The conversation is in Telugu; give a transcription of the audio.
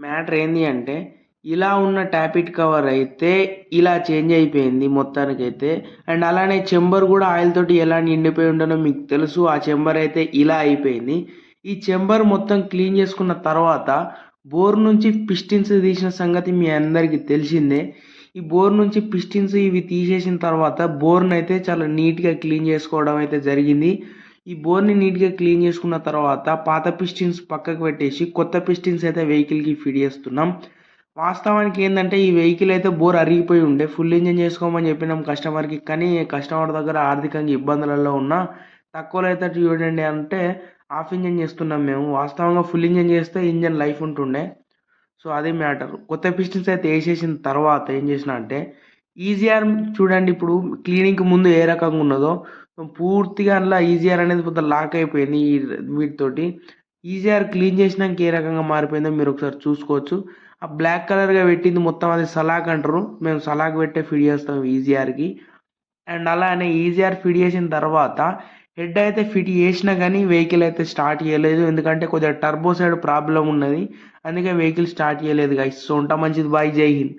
మ్యాటర్ ఏంది అంటే ఇలా ఉన్న ట్యాపిట్ కవర్ అయితే ఇలా చేంజ్ అయిపోయింది మొత్తానికైతే. అండ్ అలానే చెంబర్ కూడా ఆయిల్ తోటి ఎలా నిండిపోయి ఉండనో మీకు తెలుసు. ఆ చెంబర్ అయితే ఇలా అయిపోయింది. ఈ చెంబర్ మొత్తం క్లీన్ చేసుకున్న తర్వాత బోర్ నుంచి పిస్టిన్స్ తీసిన సంగతి మీ అందరికీ తెలిసిందే. ఈ బోర్ నుంచి పిస్టిన్స్ ఇవి తీసేసిన తర్వాత బోర్ని అయితే చాలా నీట్గా క్లీన్ చేసుకోవడం అయితే జరిగింది. ఈ బోర్ని నీట్గా క్లీన్ చేసుకున్న తర్వాత పాత పిస్టిన్స్ పక్కకు పెట్టేసి కొత్త పిస్టిన్స్ అయితే వెహికల్కి ఫిట్ చేస్తున్నాం. వాస్తవానికి ఏంటంటే ఈ వెహికల్ అయితే బోర్ అరిగిపోయి ఉండే ఫుల్ ఇంజన్ చేసుకోమని చెప్పినాం కస్టమర్కి. కానీ కస్టమర్ దగ్గర ఆర్థికంగా ఇబ్బందులలో ఉన్న తక్కువలో అయితే చూడండి అంటే హాఫ్ ఇంజన్ చేస్తున్నాం మేము. వాస్తవంగా ఫుల్ ఇంజన్ చేస్తే ఇంజన్ లైఫ్ ఉంటుండే. సో అది మ్యాటర్. కొత్త పిస్టన్స్ అయితే వేసేసిన తర్వాత ఏం చేసిన అంటే ఈజీఆర్ చూడండి, ఇప్పుడు క్లీనింగ్కి ముందు ఏ రకంగా ఉన్నదో పూర్తిగా అందులో ఈజీఆర్ అనేది కొంత లాక్ అయిపోయింది వీటితోటి. ఈజీఆర్ క్లీన్ చేసినాక ఏ రకంగా మారిపోయిందో మీరు ఒకసారి చూసుకోవచ్చు. ఆ బ్లాక్ కలర్గా పెట్టింది మొత్తం అది సలాక్ అంటారు. మేము సలాక్ పెట్టే ఫిట్ చేస్తాం ఈజీఆర్కి. అండ్ అలానే ఈజీఆర్ ఫిట్ చేసిన తర్వాత హెడ్ అయితే ఫిట్ చేసినా కానీ వెహికల్ అయితే స్టార్ట్ చేయలేదు. ఎందుకంటే కొద్దిగా టర్బో సైడ్ ప్రాబ్లం ఉన్నది. అందుకే వెహికల్ స్టార్ట్ చేయలేదు గైస్. సో ఉంటా మంచిది, బాయ్, జై హింద్.